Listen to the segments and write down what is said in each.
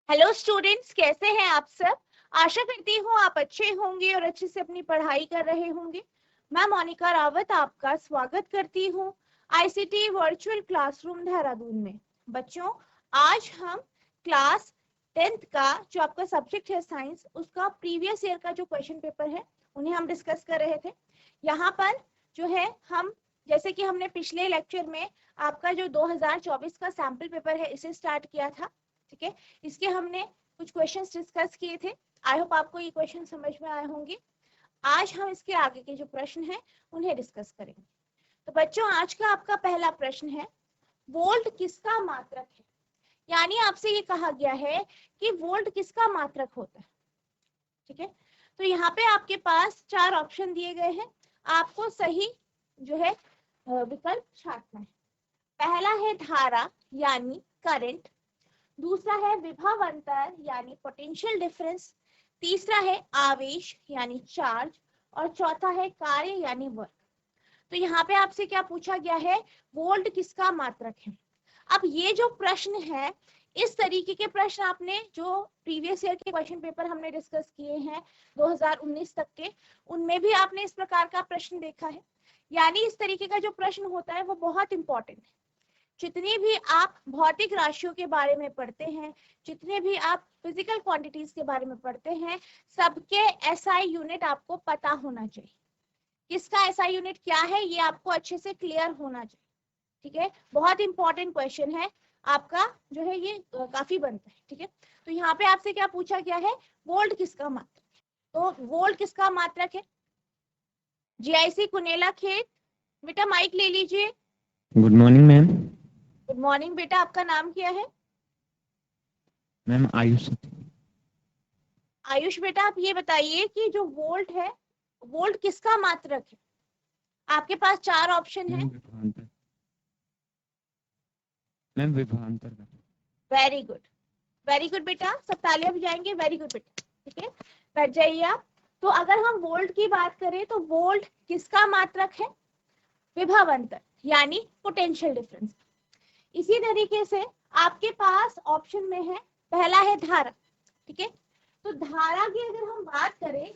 Hello students, कैसे हैं आप सब। आशा करती हूँ आप अच्छे होंगे और अच्छे से अपनी पढ़ाई कर रहे होंगे। मैं मोनिका रावत आपका स्वागत करती हूँ आईसीटी वर्चुअल क्लासरूम देहरादून में। बच्चों, आज हम क्लास 10th का जो आपका सब्जेक्ट है साइंस, उसका प्रीवियस ईयर का जो क्वेश्चन पेपर है उन्हें हम डिस्कस कर रहे थे। यहाँ पर जो है हम, जैसे कि हमने पिछले लेक्चर में आपका जो 2024 का सैंपल पेपर है इसे स्टार्ट किया था, ठीक है। इसके हमने कुछ क्वेश्चंस डिस्कस किए थे। आई होप आपको ये क्वेश्चन समझ में आए होंगे। आज हम इसके आगे के जो प्रश्न हैं उन्हें डिस्कस करेंगे। तो बच्चों, आज का आपका पहला प्रश्न है, वोल्ट किसका मात्रक है। यानी आपसे ये कहा गया है कि वोल्ट किसका मात्रक होता है, ठीक है। तो यहाँ पे आपके पास 4 ऑप्शन दिए गए हैं, आपको सही जो है विकल्प छांटना है। पहला है धारा यानी करंट, दूसरा है विभव अंतर यानी पोटेंशियल डिफरेंस, तीसरा है आवेश यानी चार्ज, और चौथा है कार्य यानी वर्क। तो यहाँ पे आपसे क्या पूछा गया है, वोल्ट किसका मात्रक है। अब ये जो प्रश्न है, इस तरीके के प्रश्न आपने जो प्रीवियस ईयर के क्वेश्चन पेपर हमने डिस्कस किए हैं 2019 तक के, उनमें भी आपने इस प्रकार का प्रश्न देखा है। यानी इस तरीके का जो प्रश्न होता है वो बहुत इंपॉर्टेंट है। जितनी भी आप भौतिक राशियों के बारे में पढ़ते हैं, जितने भी आप फिजिकल क्वांटिटीज के बारे में पढ़ते हैं, सबके एसआई यूनिट आपको पता होना चाहिए। किसका एसआई यूनिट क्या है ये आपको अच्छे से क्लियर होना चाहिए, ठीक है। बहुत इंपॉर्टेंट क्वेश्चन है आपका जो है ये काफी बनता है, ठीक है। तो यहाँ पे आपसे क्या पूछा गया है, वोल्ट किसका मात्रक है। तो वोल्ट किसका मात्रक है, जीआईसी कुनेला खेत, बेटा माइक ले लीजिए। Good morning ma'am. Good morning बेटा, आपका नाम क्या है। मैम आयुष। आयुष बेटा, आप ये बताइए कि जो वोल्ट है, वोल्ट किसका मात्रक है। आपके पास 4 ऑप्शन है। मैम विभवांतर का। वेरी गुड, वेरी गुड बेटा, सब तालियां बजाएंगे। वेरी गुड बेटा, ठीक है, बैठ जाइए आप। तो अगर हम वोल्ट की बात करें तो वोल्ट किसका मात्रक है, विभव अंतर यानी पोटेंशियल डिफरेंस। इसी तरीके से आपके पास ऑप्शन में है, पहला है धारा, ठीक है। तो धारा की अगर हम बात करें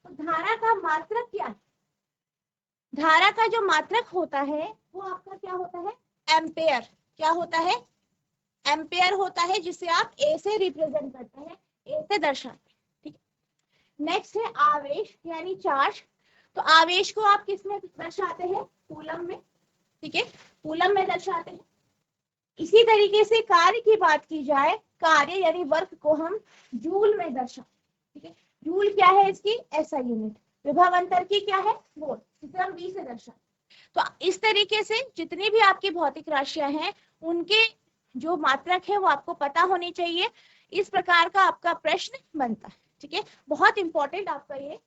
तो धारा का मात्रक क्या है। धारा का जो मात्रक होता है वो आपका क्या होता है, एम्पेयर। क्या होता है, एम्पेयर होता है, जिसे आप ए से रिप्रेजेंट करते हैं, ए से दर्शाते हैं, ठीक है। नेक्स्ट है आवेश यानी चार्ज। तो आवेश को आप किस में दर्शाते हैं, कूलम में, ठीक है, कूलम में दर्शाते हैं। इसी तरीके से कार्य की बात की जाए, कार्य यानी वर्क को हम जूल में दर्शाते हैं, ठीक है। जूल क्या है, इसकी एसआई यूनिट। विभव अंतर की क्या है, वोल्ट, इसे हम वी से दर्शाते हैं। तो इस तरीके से जितनी भी आपकी भौतिक राशियां हैं उनके जो मात्रक है वो आपको पता होनी चाहिए। इस प्रकार का आपका प्रश्न बनता है, ठीक है। बहुत इंपॉर्टेंट आपका ये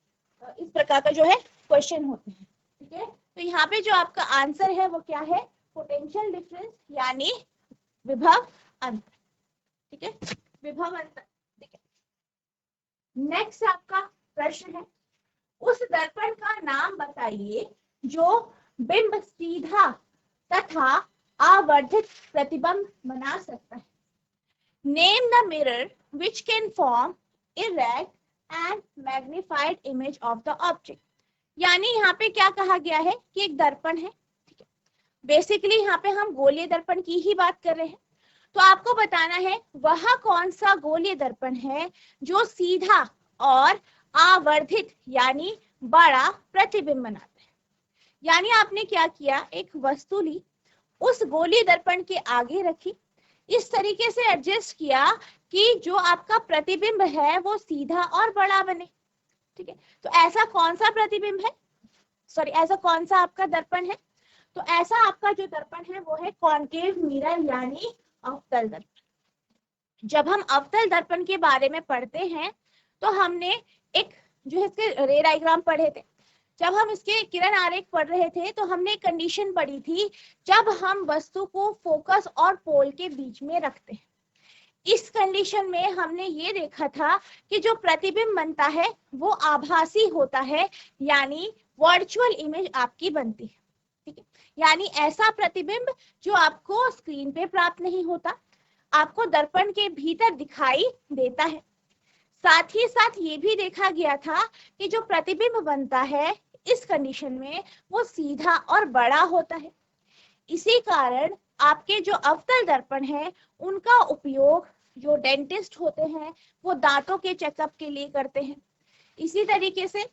इस प्रकार का जो है क्वेश्चन होते हैं, ठीक है। तो यहाँ पे जो आपका आंसर है वो क्या है, पोटेंशियल डिफरेंस यानी विभव अंतर, ठीक है, विभव अंतर, ठीक है। नेक्स्ट आपका प्रश्न है, उस दर्पण का नाम बताइए जो बिंब सीधा तथा आवर्धित प्रतिबिंब बना सकता है। Name the mirror which can form erect and magnified image of the object. यानी यहाँ पे क्या कहा गया है कि एक दर्पण है, ठीक है। बेसिकली यहाँ पे हम गोलीय दर्पण की ही बात कर रहे हैं। तो आपको बताना है वह कौन सा गोलीय दर्पण है जो सीधा और आवर्धित यानी बड़ा प्रतिबिंब बनाता है। यानी आपने क्या किया, एक वस्तु ली, उस गोलीय दर्पण के आगे रखी, इस तरीके से एडजस्ट किया कि जो आपका प्रतिबिंब है वो सीधा और बड़ा बने, ठीक है। तो ऐसा कौन सा प्रतिबिंब है, सॉरी ऐसा कौन सा आपका दर्पण है। तो ऐसा आपका जो दर्पण है वो है कॉन्केव मिरर यानी अवतल दर्पण। जब हम अवतल दर्पण के बारे में पढ़ते हैं तो हमने एक जो है इसके रे डायग्राम पढ़े थे। जब हम इसके किरण आरेख पढ़ रहे थे तो हमने एक कंडीशन पढ़ी थी, जब हम वस्तु को फोकस और पोल के बीच में रखते हैं, इस कंडीशन में हमने ये देखा था कि जो प्रतिबिंब बनता है वो आभासी होता है, यानी वर्चुअल इमेज आपकी बनती है, ठीक है। यानी ऐसा प्रतिबिंब जो आपको स्क्रीन पे प्राप्त नहीं होता। आपको दर्पण के भीतर दिखाई देता है। साथ ही साथ ये भी देखा गया था कि जो प्रतिबिंब बनता है इस कंडीशन में वो सीधा और बड़ा होता है। इसी कारण आपके जो अवतल दर्पण है उनका उपयोग जो डेंटिस्ट होते हैं वो दांतों के चेकअप के लिए करते हैं। इसी तरीके से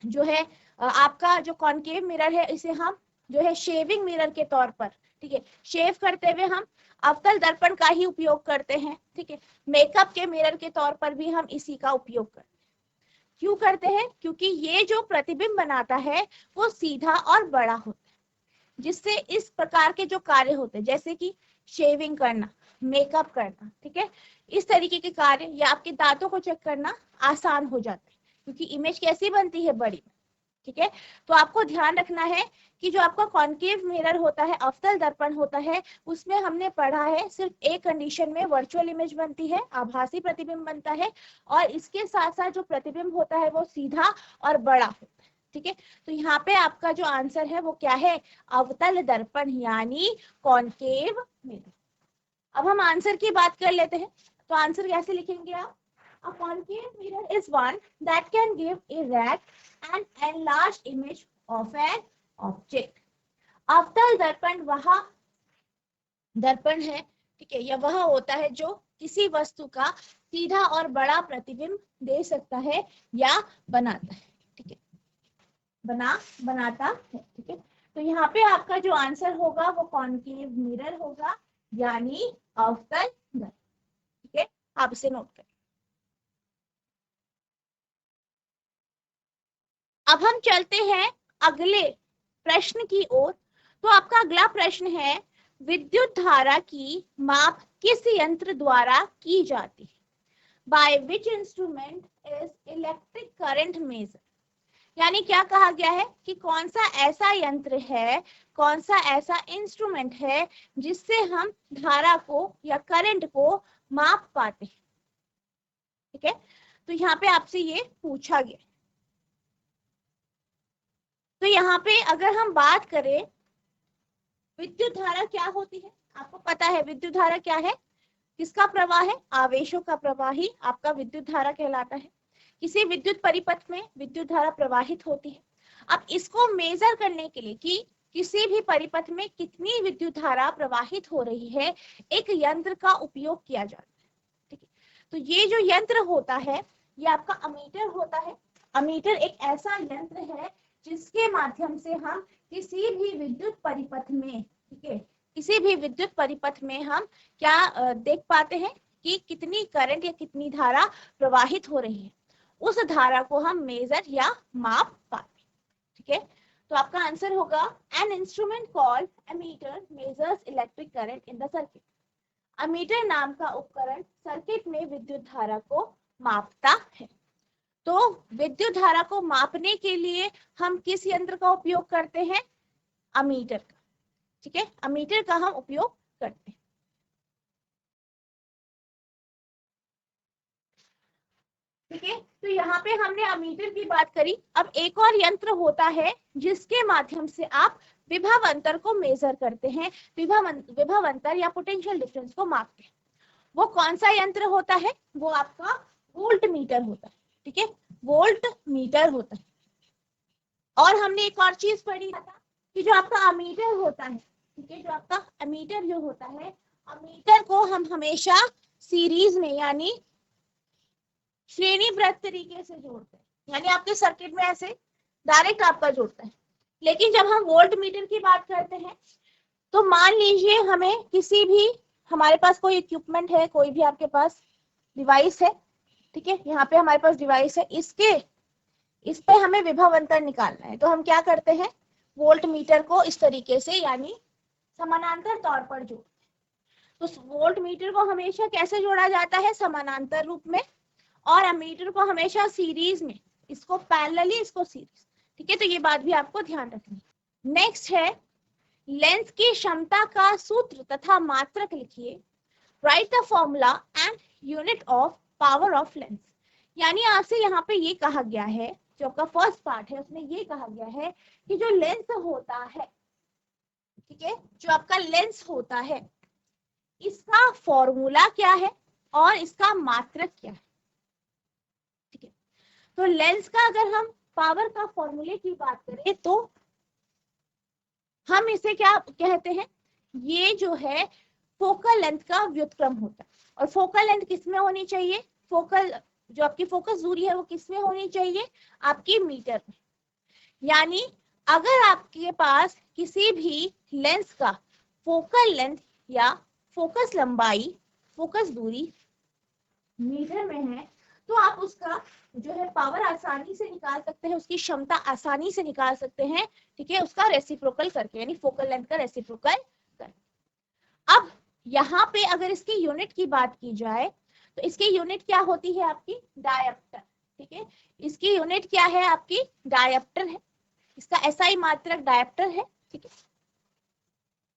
जो है आपका जो कॉनकेव मिरर है इसे हम जो है शेविंग मिरर के तौर पर, ठीक है, शेव करते हुए हम अवतल दर्पण का ही उपयोग करते हैं। ठीक है, मेकअप के मिरर के तौर पर भी हम इसी का उपयोग करते हैं। क्यों करते हैं? क्योंकि ये जो प्रतिबिंब बनाता है वो सीधा और बड़ा होता है, जिससे इस प्रकार के जो कार्य होते हैं जैसे कि शेविंग करना, मेकअप करना, ठीक है, इस तरीके के कार्य या आपके दांतों को चेक करना आसान हो जाता है, क्योंकि इमेज कैसी बनती है, बड़ी। ठीक है, तो आपको ध्यान रखना है कि जो आपका कॉनकेव मिरर होता है, अवतल दर्पण होता है, उसमें हमने पढ़ा है सिर्फ एक कंडीशन में वर्चुअल इमेज बनती है, आभासी प्रतिबिंब बनता है, और इसके साथ साथ जो प्रतिबिंब होता है वो सीधा और बड़ा होता है। ठीक है, तो यहाँ पे आपका जो आंसर है वो क्या है? अवतल दर्पण यानी कॉनकेव मिरर। अब हम आंसर की बात कर लेते हैं, तो आंसर कैसे लिखेंगे आप? A concave mirror is one that can give erect and enlarged image of an object. अवतल दर्पण वह दर्पण है, ठीक है, या वह होता है जो किसी वस्तु का सीधा और बड़ा प्रतिबिंब दे सकता है या बनाता है। ठीक है, बनाता है। ठीक है, तो यहाँ पे आपका जो आंसर होगा वो कॉनकेव मिरर होगा, यानी अवतल दर्पण। ठीक है, आप इसे नोट करें। अब हम चलते हैं अगले प्रश्न की ओर। तो आपका अगला प्रश्न है, विद्युत धारा की माप किस यंत्र द्वारा की जाती है? By which instrument is electric current measure? यानी क्या कहा गया है कि कौन सा ऐसा यंत्र है, कौन सा ऐसा इंस्ट्रूमेंट है जिससे हम धारा को या करंट को माप पाते हैं। ठीक है, तो यहाँ पे आपसे ये पूछा गया। तो यहाँ पे अगर हम बात करें विद्युत धारा क्या होती है, आपको पता है विद्युत धारा क्या है? किसका प्रवाह है? आवेशों का प्रवाह ही आपका विद्युत धारा कहलाता है। किसी विद्युत परिपथ में विद्युत धारा प्रवाहित होती है। अब इसको मेजर करने के लिए कि किसी भी परिपथ में कितनी विद्युत धारा प्रवाहित हो रही है, एक यंत्र का उपयोग किया जाता है। ठीक है, तो ये जो यंत्र होता है ये आपका अमीटर होता है। अमीटर एक ऐसा यंत्र है जिसके माध्यम से हम किसी भी विद्युत परिपथ में, ठीक है, किसी भी विद्युत परिपथ में हम क्या देख पाते हैं कि कितनी करंट या कितनी धारा प्रवाहित हो रही है, उस धारा को हम मेजर या माप पाते हैं। ठीक है, तो आपका आंसर होगा an instrument called ammeter measures electric current in the circuit. Ammeter नाम का उपकरण सर्किट में विद्युत धारा को मापता है। तो विद्युत धारा को मापने के लिए हम किस यंत्र का उपयोग करते हैं? अमीटर का। ठीक है, अमीटर का हम उपयोग करते हैं। ठीक है, तो यहाँ पे हमने अमीटर की बात करी। अब एक और यंत्र होता है जिसके माध्यम से आप विभव अंतर को मेजर करते हैं, विभव अंतर या पोटेंशियल डिफरेंस को मापते हैं। वो कौन सा यंत्र होता है? वो आपका वोल्ट मीटर होता है। ठीक है, वोल्ट मीटर होता है। और हमने एक और चीज पढ़ी था कि जो आपका अमीटर होता है, ठीक है, जो आपका अमीटर जो होता है, अमीटर को हम हमेशा सीरीज में यानी श्रेणीबद्ध तरीके से जोड़ते हैं, यानी आपके सर्किट में ऐसे डायरेक्ट आपका जोड़ता है। लेकिन जब हम वोल्ट मीटर की बात करते हैं तो मान लीजिए हमें किसी भी, हमारे पास कोई इक्विपमेंट है, कोई भी आपके पास डिवाइस है, ठीक है, यहाँ पे हमारे पास डिवाइस है, इस पे हमें विभव अंतर निकालना है। तो हम क्या करते हैं? वोल्ट मीटर को इस तरीके से यानी समानांतर तौर पर जोड़ते हैं। तो वोल्ट मीटर को हमेशा कैसे जोड़ा जाता है? समानांतर रूप में, और अमीटर को हमेशा सीरीज में, इसको पैरेलली, इसको सीरीज। ठीक है, तो ये बात भी आपको ध्यान रखनी है। नेक्स्ट है लेंस की क्षमता का सूत्र तथा मात्रक लिखिए। Right the formula and unit of power of lens. यानी आपसे यहाँ पे ये कहा गया है, जो आपका फर्स्ट पार्ट है उसमें ये कहा गया है कि जो लेंस होता है, ठीक है, जो आपका लेंस होता है इसका फॉर्मूला क्या है और इसका मात्रक क्या है। ठीक है, तो लेंस का अगर हम पावर का फॉर्मूले की बात करें तो हम इसे क्या कहते हैं, ये जो है फोकल लेंथ का व्युत्क्रम होता है। और फोकल लेंथ किसमें होनी चाहिए, फोकल जो आपकी फोकस दूरी है वो किसमें होनी चाहिए, आपकी मीटर में। यानी अगर आपके पास किसी भी लेंस का फोकल लेंथ या फोकस लंबाई, फोकस दूरी मीटर में है तो आप उसका जो है पावर आसानी से निकाल सकते हैं, उसकी क्षमता आसानी से निकाल सकते हैं। ठीक है, उसका रेसिप्रोकल करके, यानी फोकल लेंथ का रेसिप्रोकल करके। अब यहाँ पे अगर इसकी यूनिट की बात की जाए तो इसकी यूनिट क्या होती है, आपकी डायप्टर। ठीक है, इसकी यूनिट क्या है, आपकी डायप्टर है, इसका एसआई मात्रक डायप्टर है। ठीक है,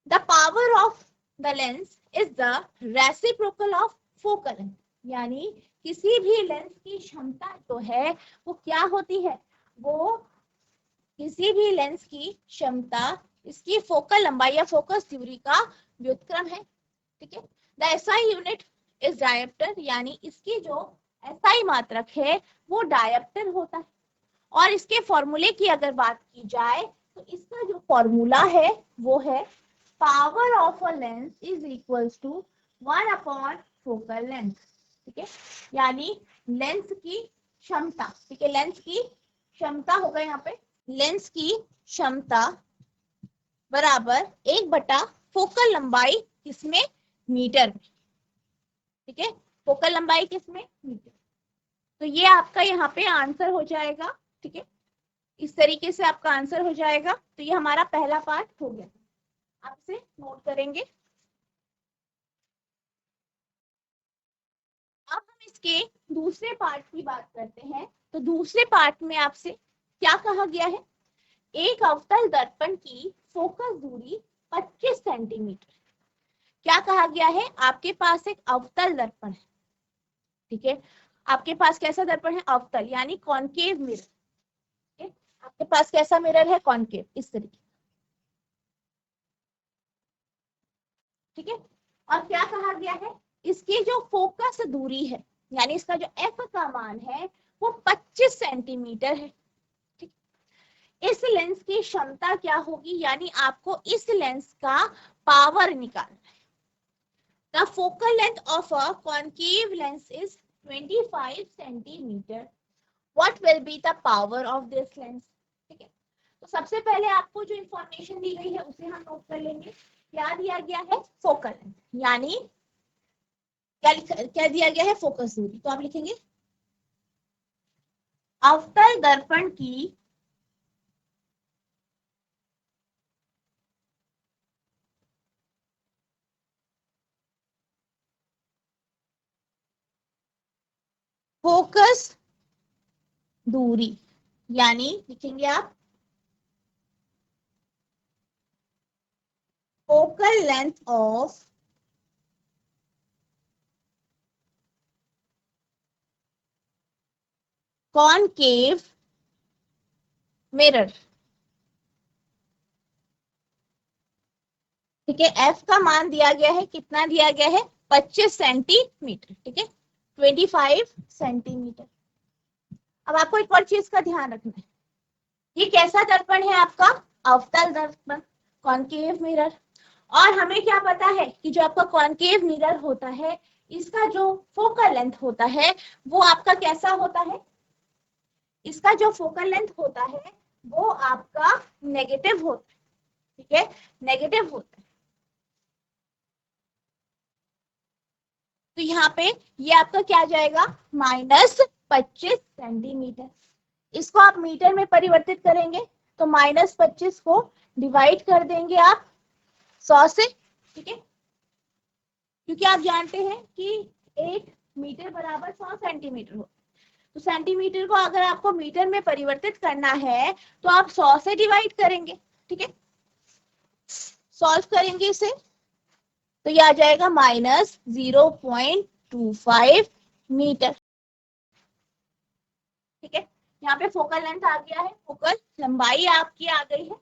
the power of the lens is the reciprocal of focal length. यानी किसी भी लेंस की क्षमता जो है वो क्या होती है, वो किसी भी लेंस की क्षमता इसकी फोकल लंबाई या फोकस दूरी का व्युत्क्रम है। ठीक है, the SI unit is dioptre, यानी इसकी जो एसआई मात्रक है वो डायप्टर होता है। और इसके फॉर्मूले की अगर बात की जाए तो इसका जो फॉर्मूला है वो है power of a lens is equals to 1 upon focal length. ठीक है, यानी लेंस की क्षमता, ठीक है, लेंस की क्षमता होगा यहाँ पे, लेंस की क्षमता बराबर 1 बटा फोकल लंबाई किसमें, मीटर में। ठीक है, फोकल लंबाई किसमें, मीटर। तो ये आपका यहाँ पे आंसर हो जाएगा। ठीक है, इस तरीके से आपका आंसर हो जाएगा। तो ये हमारा पहला पार्ट हो गया, आप इसे नोट करेंगे। अब हम इसके दूसरे पार्ट की बात करते हैं। तो दूसरे पार्ट में आपसे क्या कहा गया है, एक अवतल दर्पण की फोकस दूरी 25 सेंटीमीटर। क्या कहा गया है, आपके पास एक अवतल दर्पण है। ठीक है, आपके पास कैसा दर्पण है, अवतल, यानी कॉनकेव मिरर। आपके पास कैसा मिरर है, कॉनकेव, इस तरीके। ठीक है, और क्या कहा गया है, इसकी जो फोकस दूरी है, यानी इसका जो एफ का मान है वो 25 सेंटीमीटर है। ठीक, इस लेंस की क्षमता क्या होगी, यानी आपको इस लेंस का पावर निकालना है। The focal length of a concave lens is 25 centimetre, what will be the power of this lens. ठीक है, तो सबसे पहले आपको जो इंफॉर्मेशन दी गई है उसे हम नोट कर लेंगे। क्या दिया गया है, फोकल लेंथ, यानी क्या दिया गया है, फोकस दूरी। तो आप लिखेंगे अवतल दर्पण की फोकस दूरी, यानी लिखेंगे आप focal length of concave mirror. ठीक है, एफ का मान दिया गया है, कितना दिया गया है, 25 सेंटीमीटर। ठीक है, 25 सेंटीमीटर। अब आपको एक और चीज का ध्यान रखना है, ये कैसा दर्पण है आपका, अवतल दर्पण, कॉनकेव मिरर। और हमें क्या पता है कि जो आपका कॉनकेव मिरर होता है इसका जो फोकल लेंथ होता है वो आपका कैसा होता है, इसका जो फोकल लेंथ होता है वो आपका नेगेटिव होता है। ठीक है, नेगेटिव होता है। तो यहाँ पे ये आपका क्या जाएगा, -25 सेंटीमीटर। इसको आप मीटर में परिवर्तित करेंगे तो -25 को डिवाइड कर देंगे आप 100 से। ठीक है, क्योंकि आप जानते हैं कि 1 मीटर बराबर 100 सेंटीमीटर हो, तो सेंटीमीटर को अगर आपको मीटर में परिवर्तित करना है तो आप 100 से डिवाइड करेंगे। ठीक है, सॉल्व करेंगे इसे तो ये आ जाएगा -0.25 मीटर। ठीक है, यहाँ पे फोकल लेंथ आ गया है, फोकल लंबाई आपकी आ गई है।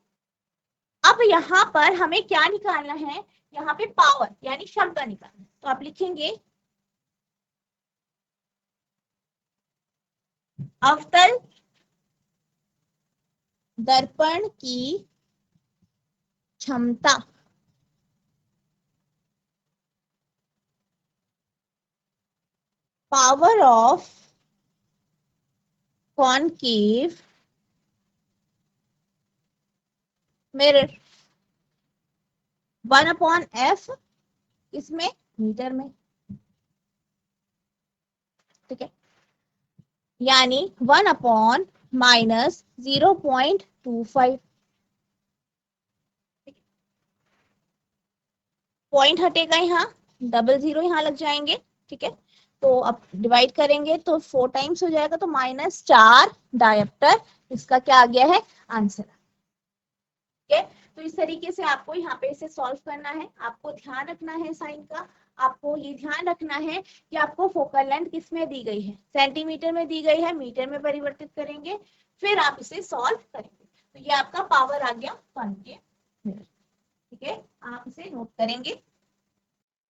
अब यहाँ पर हमें क्या निकालना है, यहाँ पे पावर यानी क्षमता निकालना, तो आप लिखेंगे अवतल दर्पण की क्षमता power of concave mirror 1/f इसमें मीटर में, ठीक है, यानी 1/-0.25, पॉइंट हटेगा यहाँ, डबल जीरो यहाँ लग जाएंगे, ठीक है। तो अब डिवाइड करेंगे तो 4 टाइम्स हो जाएगा, तो -4 डायोप्टर इसका क्या आ गया है आंसर, ठीक है। तो इस तरीके से आपको यहाँ पे इसे सॉल्व करना है। आपको ध्यान रखना है साइन का, आपको ये ध्यान रखना है कि आपको फोकल लेंथ किस में दी गई है, सेंटीमीटर में दी गई है, मीटर में परिवर्तित करेंगे, फिर आप इसे सॉल्व करेंगे। तो ये आपका पावर आ गया कॉनकेव मिरर, ठीक है, आप इसे नोट करेंगे,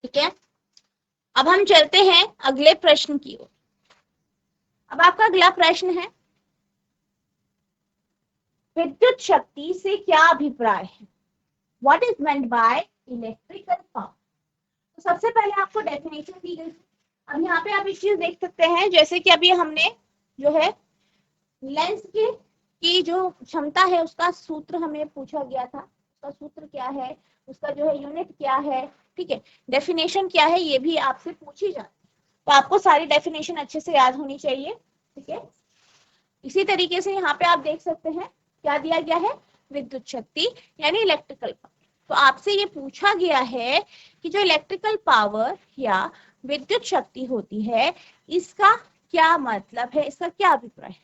ठीक है। अब हम चलते हैं अगले प्रश्न की ओर। अब आपका अगला प्रश्न है, विद्युत शक्ति से क्या अभिप्राय है, what is meant by electrical power. तो सबसे पहले आपको डेफिनेशन दी गई। अब यहाँ पे आप एक चीज देख सकते हैं, जैसे कि अभी हमने जो है लेंस की जो क्षमता है उसका सूत्र हमें पूछा गया था, उसका सूत्र क्या है, उसका जो है यूनिट क्या है, ठीक है, डेफिनेशन क्या है, ये भी आपसे पूछी जाती है। तो आपको सारी डेफिनेशन अच्छे से याद होनी चाहिए, ठीक है। इसी तरीके से यहाँ पे आप देख सकते हैं क्या दिया गया है, विद्युत शक्ति यानी इलेक्ट्रिकल पावर। तो आपसे ये पूछा गया है कि जो इलेक्ट्रिकल पावर या विद्युत शक्ति होती है इसका क्या मतलब है, इसका क्या अभिप्राय है।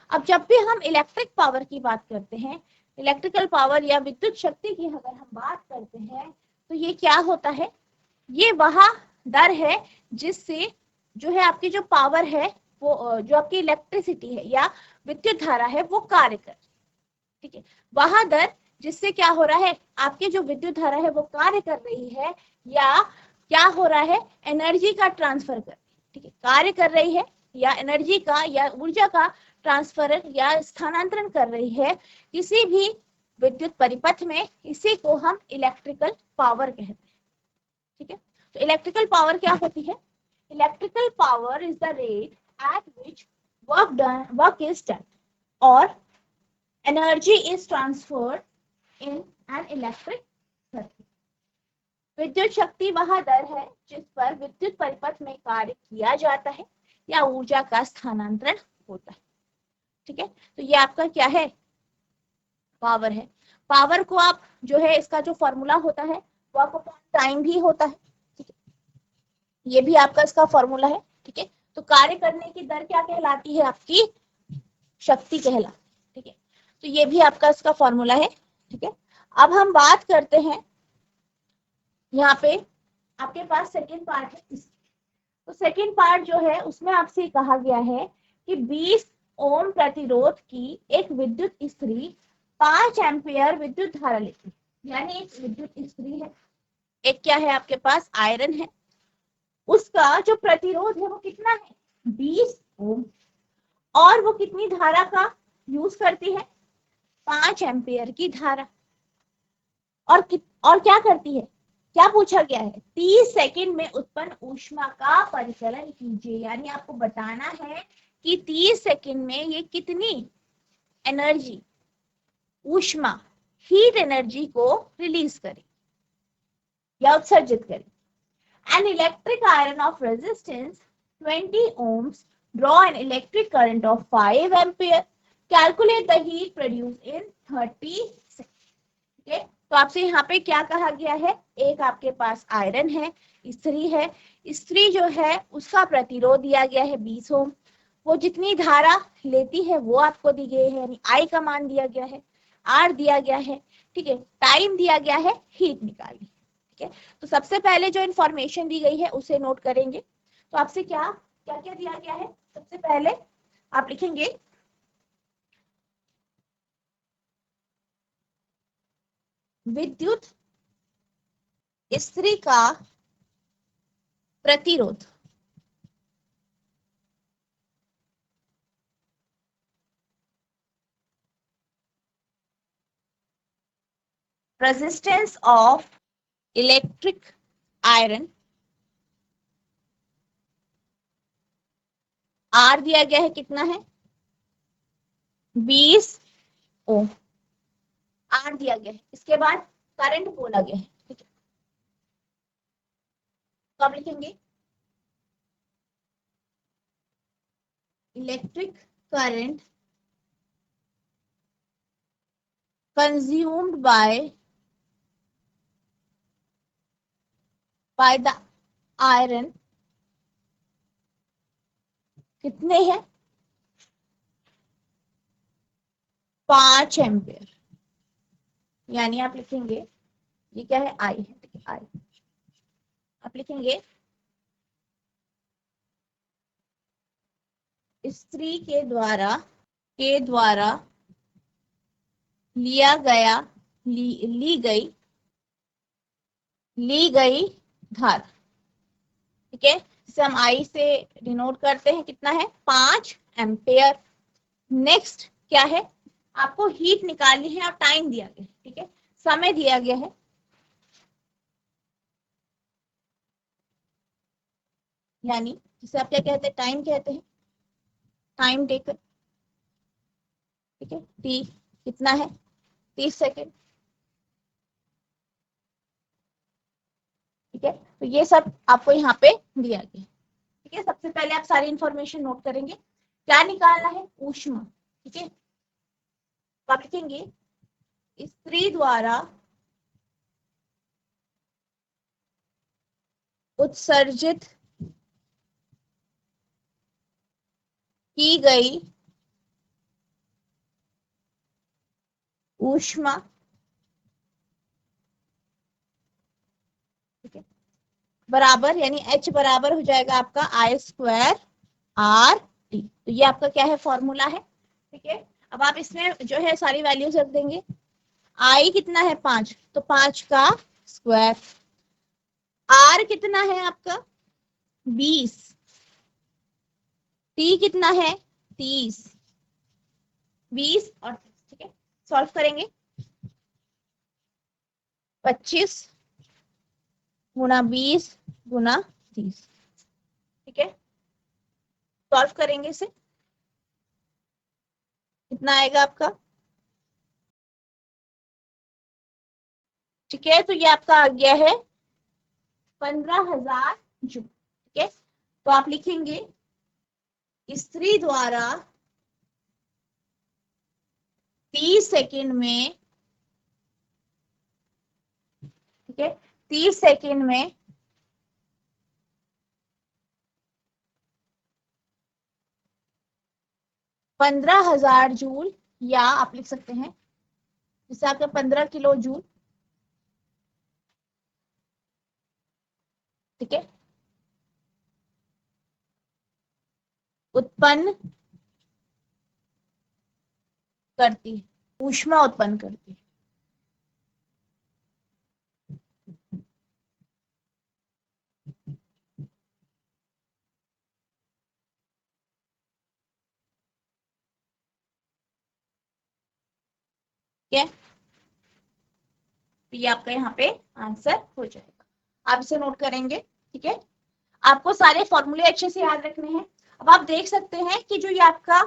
अब जब भी हम इलेक्ट्रिक पावर की बात करते हैं, इलेक्ट्रिकल पावर या विद्युत शक्ति की अगर हम बात करते हैं, तो ये क्या होता है, ये वह दर है जिससे जो है आपकी जो पावर है वो जो आपकी इलेक्ट्रिसिटी है या विद्युत धारा है वो कार्य कर, ठीक है, वह दर जिससे क्या हो रहा है, आपकी जो विद्युत धारा है वो कार्य कर रही है या क्या हो रहा है, एनर्जी का ट्रांसफर कर, ठीक है, कार्य कर रही है या एनर्जी का या ऊर्जा का ट्रांसफर या स्थानांतरण कर रही है किसी भी विद्युत परिपथ में, इसी को हम इलेक्ट्रिकल पावर कहते हैं, ठीक है। तो इलेक्ट्रिकल पावर क्या होती है, electrical power is the rate at which work is done और energy is transferred in an electric circuit. विद्युत शक्ति वह दर है जिस पर विद्युत परिपथ में कार्य किया जाता है या ऊर्जा का स्थानांतरण होता है, ठीक है। तो ये आपका क्या है, पावर है। पावर को आप जो है इसका जो फॉर्मूला होता है वर्क अपॉन टाइम भी होता है, ठीक है, ये भी आपका इसका फॉर्मूला है, ठीक है। तो कार्य करने की दर क्या कहलाती है, आपकी शक्ति कहलाती है, ठीक है। तो ये भी आपका इसका फॉर्मूला है, ठीक है। अब हम बात करते हैं यहाँ पे आपके पास सेकेंड पार्ट है, तो सेकेंड पार्ट जो है उसमें आपसे कहा गया है कि 20 ओम प्रतिरोध की एक विद्युत इस्त्री 5 एम्पियर विद्युत धारा लेती है, यानी एक विद्युत इस्त्री है, एक क्या है आपके पास आयरन है, उसका जो प्रतिरोध है वो कितना है 20 ओम, और वो कितनी धारा का यूज करती है 5 एम्पियर की धारा, और क्या करती है, क्या पूछा गया है 30 सेकंड में उत्पन्न ऊष्मा का परिकलन कीजिए, यानी आपको बताना है कि 30 सेकंड में ये कितनी एनर्जी ऊष्मा हीट एनर्जी को रिलीज करे या उत्सर्जित करे। An electric iron of resistance 20 ohms draw an electric current of 5 ampere. Calculate the heat produced in 30 seconds. Okay? तो आपसे यहाँ पे क्या कहा गया है, एक आपके पास आयरन है, इस्त्री है, इस्त्री जो है उसका प्रतिरोध दिया गया है 20 ओम, वो जितनी धारा लेती है वो आपको दी गई है, यानी आई का मान दिया गया है, आर दिया गया है, ठीक है, टाइम दिया गया है, हीट निकाली, ठीक है। तो सबसे पहले जो इंफॉर्मेशन दी गई है उसे नोट करेंगे। तो आपसे क्या क्या क्या दिया गया है, सबसे पहले आप लिखेंगे विद्युत स्त्री का प्रतिरोध resistance of electric iron R दिया गया है, कितना है 20 ओम आर दिया गया है। इसके बाद करंट बोला गया है, ठीक है। तो आप लिखेंगे electric current consumed by the iron कितने हैं 5 एम्पियर, यानी आप लिखेंगे ये क्या है आई है, ठीक है आई। आप लिखेंगे स्त्री के द्वारा लिया गया ली गई धारा, ठीक है। इसे हम आई से डिनोट करते हैं, कितना है 5 एम्पियर। नेक्स्ट क्या है, आपको हीट निकालनी है और टाइम दिया गया है, ठीक है, समय दिया गया है। यानी जिसे आप क्या कहते हैं टाइम कहते हैं, टाइम टेकन, ठीक है। टी कितना है 30 सेकेंड, ठीक है। तो ये सब आपको यहाँ पे दिया गया, ठीक है। सबसे पहले आप सारी इंफॉर्मेशन नोट करेंगे, क्या निकालना है ऊष्मा, ठीक है। तो आप लिखेंगे स्त्री द्वारा उत्सर्जित की गई ऊष्मा, ठीक है, बराबर, यानी H बराबर हो जाएगा आपका I² RT। तो ये आपका क्या है फॉर्मूला है, ठीक है। अब आप इसमें जो है सारी वैल्यूज रख देंगे। I कितना है 5, तो 5 का स्क्वायर। R कितना है आपका 20, T कितना है 30, 20 और 30, ठीक है। सॉल्व करेंगे 25 गुना 20 गुना 30, ठीक है। सॉल्व करेंगे इसे, कितना आएगा आपका, ठीक है। तो ये आपका आ गया है 15,000 जूल, ठीक है। तो आप लिखेंगे स्त्री द्वारा 30 सेकेंड में, ठीक है, 30 सेकेंड में 15,000 जूल, या आप लिख सकते हैं जिससे आपका 15 किलो जूल, ठीक है, उत्पन्न करती है, ऊष्मा उत्पन्न करती है। ठीक है, तो ये आपका यहाँ पे आंसर हो जाएगा, आप इसे नोट करेंगे, ठीक है। आपको सारे फॉर्मूले अच्छे से याद रखने हैं। अब आप देख सकते हैं कि जो ये आपका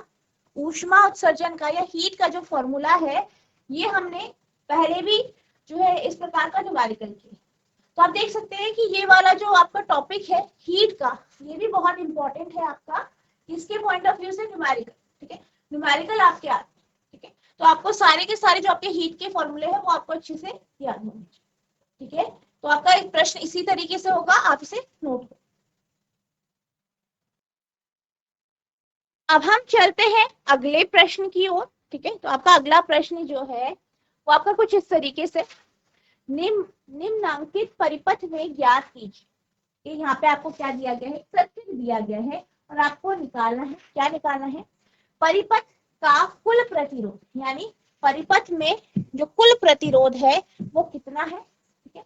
ऊष्मा उत्सर्जन का या हीट का जो फॉर्मूला है, ये हमने पहले भी जो है इस प्रकार का न्यूमेरिकल किया। तो आप देख सकते हैं कि ये वाला जो आपका टॉपिक है हीट का, ये भी बहुत इंपॉर्टेंट है आपका, इसके पॉइंट ऑफ व्यू से न्यूमेरिकल, ठीक है। न्यूमेरिकल आपके आते हैं, ठीक है। तो आपको सारे के सारे जो आपके हीट के फॉर्मूले हैं वो आपको अच्छे से याद होंगे, ठीक है। तो आपका एक प्रश्न इसी तरीके से होगा, आप इसे नोट करें। अब हम चलते हैं अगले प्रश्न की ओर, ठीक है। तो आपका अगला प्रश्न जो है वो आपका कुछ इस तरीके से, निम्नांकित परिपथ में ज्ञात कीजिए। यहाँ पे आपको क्या दिया गया है, सर्किट दिया गया है और आपको निकालना है, क्या निकालना है, परिपथ का कुल प्रतिरोध, यानी परिपथ में जो कुल प्रतिरोध है वो कितना है, ठीक है।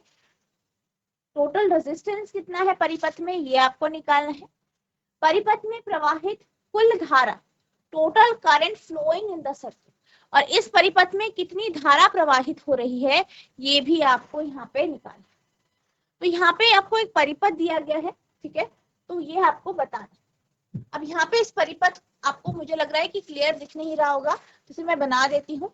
टोटल रेजिस्टेंस कितना है परिपथ में, ये आपको निकालना है। परिपथ में प्रवाहित कुल धारा, total current flowing in the circuit, और इस परिपथ में कितनी धारा प्रवाहित हो रही है ये भी आपको यहाँ पे निकालना है। तो यहाँ पे आपको एक परिपथ दिया गया है, ठीक है, तो ये आपको बताना है। अब यहाँ पे इस परिपथ आपको, मुझे लग रहा है कि क्लियर दिख नहीं रहा होगा, तो इसे मैं बना देती हूँ।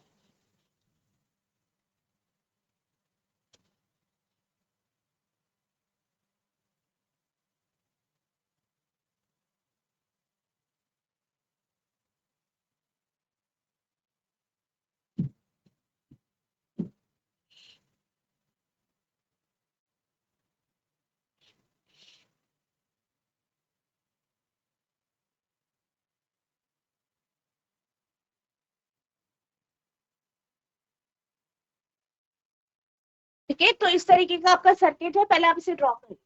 ठीक है, तो इस तरीके का आपका सर्किट है, पहले आप इसे ड्रॉ करिए।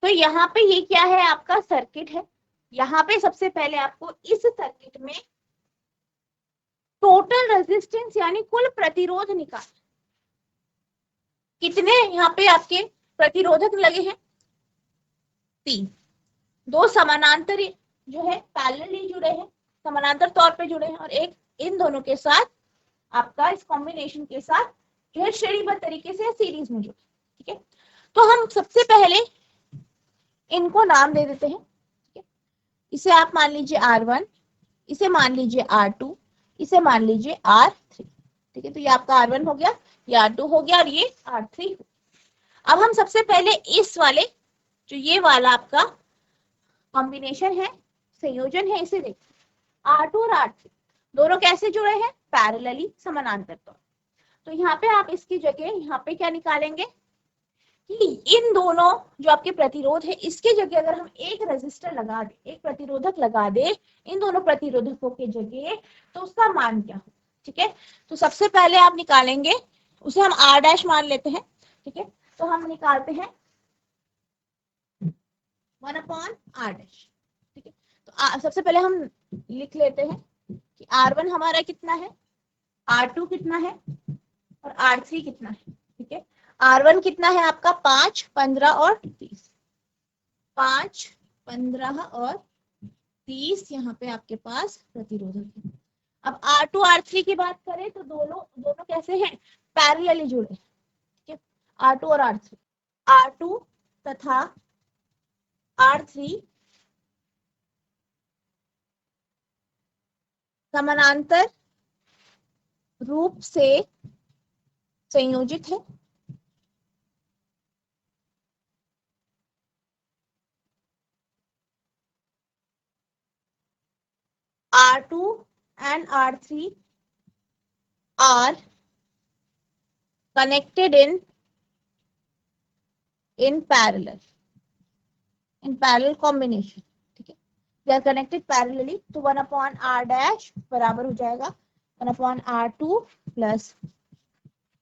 तो यहाँ पे ये क्या है, आपका सर्किट है। यहाँ पे सबसे पहले आपको इस सर्किट में टोटल रेजिस्टेंस यानी कुल प्रतिरोध निकाल, कितने यहाँ पे आपके प्रतिरोधक लगे हैं, 3, 2 समानांतर जो है पैरेलली जुड़े हैं, समानांतर तौर पे जुड़े हैं, और एक इन दोनों के साथ आपका इस कॉम्बिनेशन के साथ जो है श्रेणीबद्ध तरीके से सीरीज में जुड़े। ठीक है, तो हम सबसे पहले इनको नाम दे देते हैं। ठीक है, इसे आप मान लीजिए R1, इसे मान लीजिए R2, इसे मान लीजिए R3। ठीक है, तो ये आपका R1 हो गया, ये R2 हो गया, और ये R3 हो गया। अब हम सबसे पहले इस वाले जो ये वाला आपका कॉम्बिनेशन है, संयोजन है, इसे देखिए। R2 और R3 दोनों कैसे जुड़े हैं, पैरेलली, समानांतर तौर। तो यहाँ पे आप इसकी जगह यहाँ पे क्या निकालेंगे कि इन दोनों जो आपके प्रतिरोध है, इसके जगह अगर हम एक रेजिस्टर लगा दे, एक प्रतिरोधक लगा दे इन दोनों प्रतिरोधकों के जगह, तो उसका मान क्या हो। ठीक है, तो सबसे पहले आप निकालेंगे, उसे हम R डैश मान लेते हैं। ठीक है, तो हम निकालते हैं 1/R डैश। ठीक है, तो सबसे पहले हम लिख लेते हैं कि R1 हमारा कितना है, R2 कितना है, और R3 कितना है। ठीक है, R1 कितना है आपका 5, 15 और 30, 5, 15 और 30 यहाँ पे आपके पास प्रतिरोधक है। अब R2 R3 की बात करें तो दोनों दोनों कैसे हैं, पैरेलली जुड़े। ठीक है, R2 और R3, R2 तथा R3 समानांतर रूप से संयोजित है। R2 and R3 are connected in parallel combination। ठीक है, they are connected parallelly, तो 1/R डैश बराबर हो जाएगा 1/R2 प्लस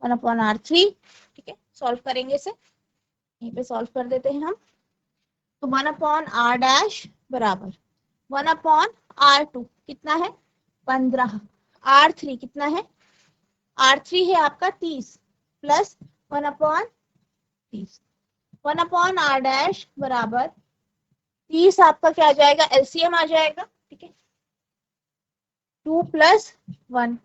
1/R3। ठीक है, सॉल्व करेंगे इसे, यहीं पे सॉल्व कर देते हैं हम। तो 1/R डैश बराबर 1/R2 कितना है 15, R3 कितना है, R3 है आपका 30 प्लस 1/30, 1/R डैश बराबर 30 आपका क्या आ जाएगा, एलसीएम आ जाएगा। ठीक है, 2 plus 1,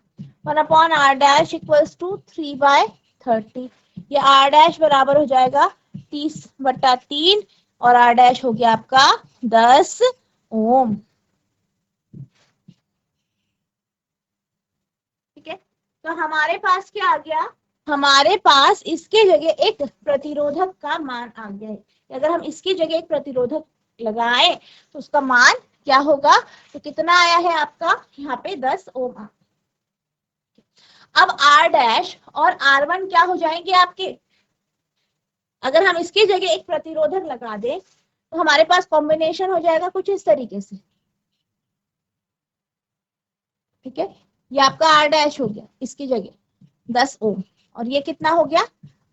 1/R dash equals to 3/30। ये R डैश बराबर हो जाएगा 30/3, और R डैश हो गया आपका 10 ओम। ठीक है, तो हमारे पास क्या आ गया, हमारे पास इसके जगह एक प्रतिरोधक का मान आ गया है। अगर हम इसकी जगह एक प्रतिरोधक लगाएं तो उसका मान क्या होगा, तो कितना आया है आपका यहाँ पे 10 ओम। अब R डैश और R1 क्या हो जाएंगे आपके, अगर हम इसकी जगह एक प्रतिरोधक लगा दें तो हमारे पास कॉम्बिनेशन हो जाएगा कुछ इस तरीके से। ठीक है, ये आपका R डैश हो गया, इसकी जगह 10 ओम, और ये कितना हो गया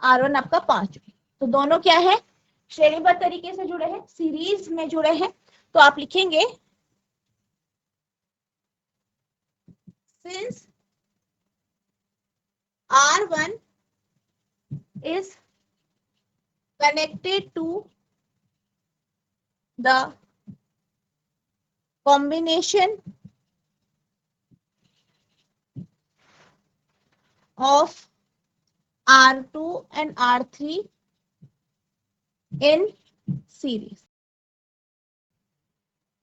R1 आपका 5 ओम। तो दोनों क्या है, श्रेणीबद्ध तरीके से जुड़े हैं, सीरीज में जुड़े हैं। तो आप लिखेंगे since R1 is connected to the combination of R2 and R3 in series.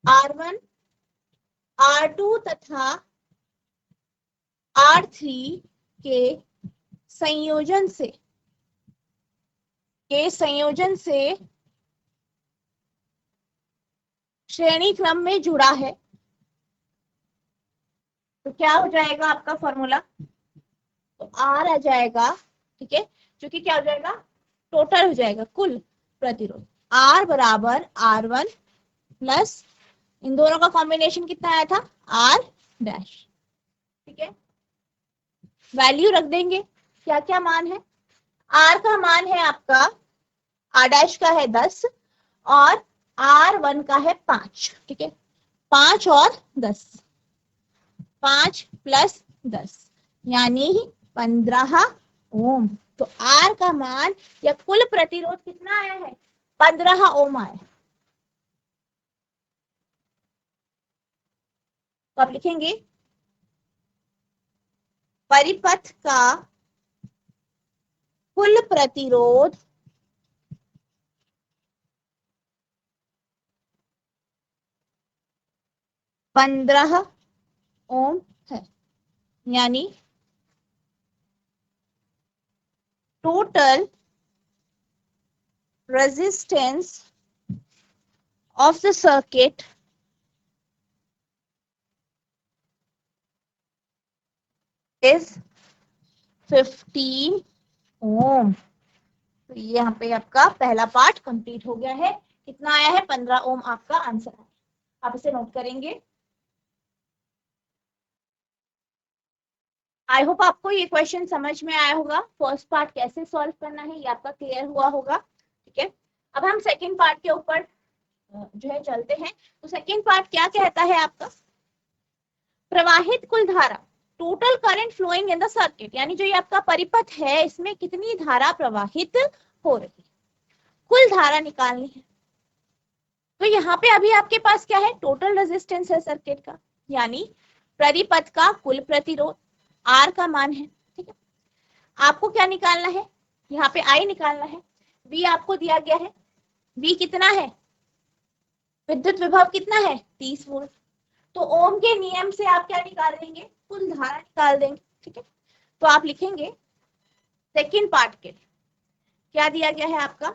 R1, R2 तथा R3 के संयोजन से श्रेणी क्रम में जुड़ा है। तो क्या हो जाएगा आपका फॉर्मूला? तो R आ जाएगा, ठीक है, जो कि क्या हो जाएगा, टोटल हो जाएगा कुल प्रतिरोध। R बराबर R1 प्लस इन दोनों का कॉम्बिनेशन कितना आया था, R डैश, ठीक है। वैल्यू रख देंगे, क्या क्या मान है। R का मान है आपका, R डैश का है 10 और R1 का है 5, ठीक है। 5 और 10, 5 प्लस 10 यानी 15 ओम। तो R का मान या कुल प्रतिरोध कितना आया है, 15 ओम आया है। तो आप लिखेंगे परिपथ का कुल प्रतिरोध 15 ओम है, यानी total resistance of the circuit is 15 ओम। तो यहाँ पे आपका पहला पार्ट कंप्लीट हो गया है। कितना आया है, 15 ओम आपका आंसर है। आप इसे नोट करेंगे। आई होप आपको ये क्वेश्चन समझ में आया होगा। फर्स्ट पार्ट कैसे सॉल्व करना है ये आपका क्लियर हुआ होगा, ठीक है। अब हम सेकेंड पार्ट के ऊपर जो है चलते हैं। तो सेकेंड पार्ट क्या कहता है आपका, प्रवाहित कुल धारा, total current flowing in the circuit, यानी जो ये आपका परिपथ है इसमें कितनी धारा प्रवाहित हो रही है, कुल धारा निकालनी है। तो यहाँ पे अभी आपके पास क्या है, टोटल रेजिस्टेंस है सर्किट का, यानी परिपथ का कुल प्रतिरोध R का मान है, ठीक है। आपको क्या निकालना है, यहाँ पे I निकालना है। V आपको दिया गया है, V कितना है, विद्युत विभव कितना है, 30 वोल्ट। तो ओम के नियम से आप क्या निकाल देंगे, कुल धारा निकाल देंगे, ठीक है। तो आप लिखेंगे सेकेंड पार्ट के लिए क्या दिया गया है आपका,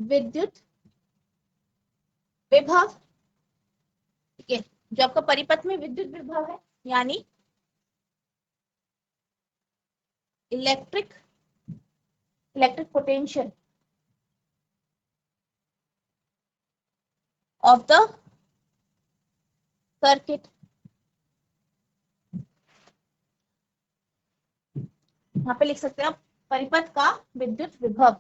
विद्युत विभव, ठीक है, जो आपका परिपथ में विद्युत विभव है, यानी electric potential of the circuit. यहाँ पे लिख सकते हैं आप परिपथ का विद्युत विभव,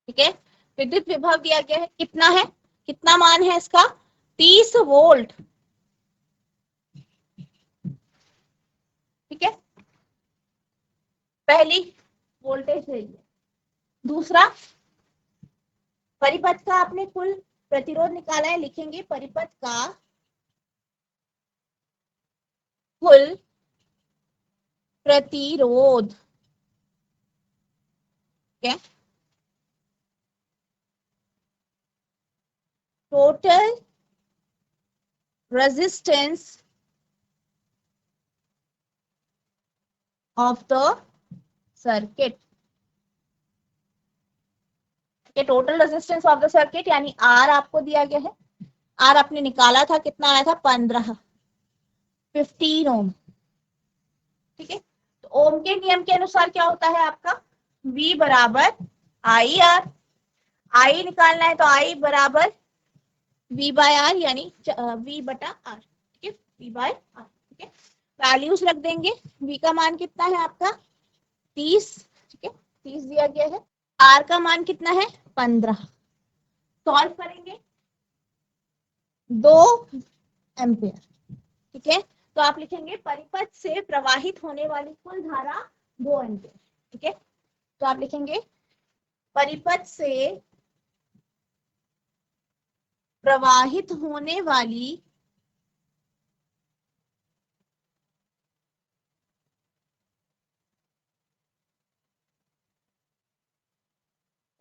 ठीक है। विद्युत विभव दिया गया है, कितना है, कितना मान है इसका, 30 वोल्ट, ठीक है। पहली वोल्टेज है ये। दूसरा, परिपथ का आपने कुल प्रतिरोध निकाला है, लिखेंगे परिपथ का कुल प्रतिरोध, ठीक है, total resistance of the circuit, total resistance of the circuit यानी R आपको दिया गया है। R आपने निकाला था, कितना आया था, 15 ओम, ठीक है। तो ओम के नियम के अनुसार क्या होता है आपका, V बराबर IR, I निकालना है तो I बराबर V बाय R, यानी V बटा R, ठीक है, V बाय R, ठीक है। वैल्यूज रख देंगे। V का मान कितना है आपका 30, ठीक है, 30 दिया गया है। R का मान कितना है? 15। सॉल्व करेंगे 2 एम्पियर, ठीक है। तो आप लिखेंगे परिपथ से प्रवाहित होने वाली कुल धारा 2 एम्पियर, ठीक है। तो आप लिखेंगे परिपथ से प्रवाहित होने वाली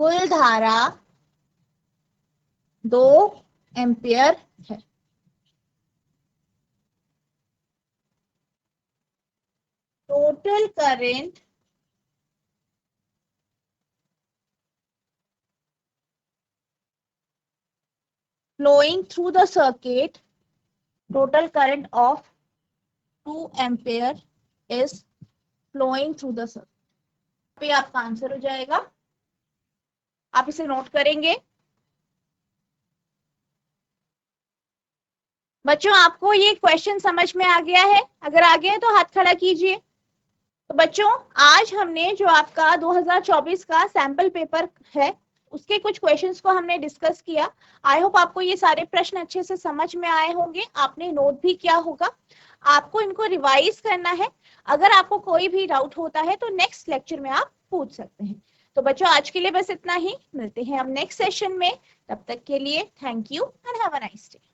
कुल धारा 2 एम्पियर है। Total current flowing through the circuit, total current of 2 ampere is flowing through the circuit। पे आपका आंसर हो जाएगा, आप इसे नोट करेंगे। बच्चों आपको ये क्वेश्चन समझ में आ गया है? अगर आ गया है तो हाथ खड़ा कीजिए। तो बच्चों आज हमने जो आपका 2024 का सैंपल पेपर है उसके कुछ क्वेश्चंस को हमने डिस्कस किया। आई होप आपको ये सारे प्रश्न अच्छे से समझ में आए होंगे, आपने नोट भी किया होगा। आपको इनको रिवाइज करना है। अगर आपको कोई भी डाउट होता है तो नेक्स्ट लेक्चर में आप पूछ सकते हैं। तो बच्चों आज के लिए बस इतना ही, मिलते हैं हम नेक्स्ट सेशन में। तब तक के लिए thank you and have a nice day.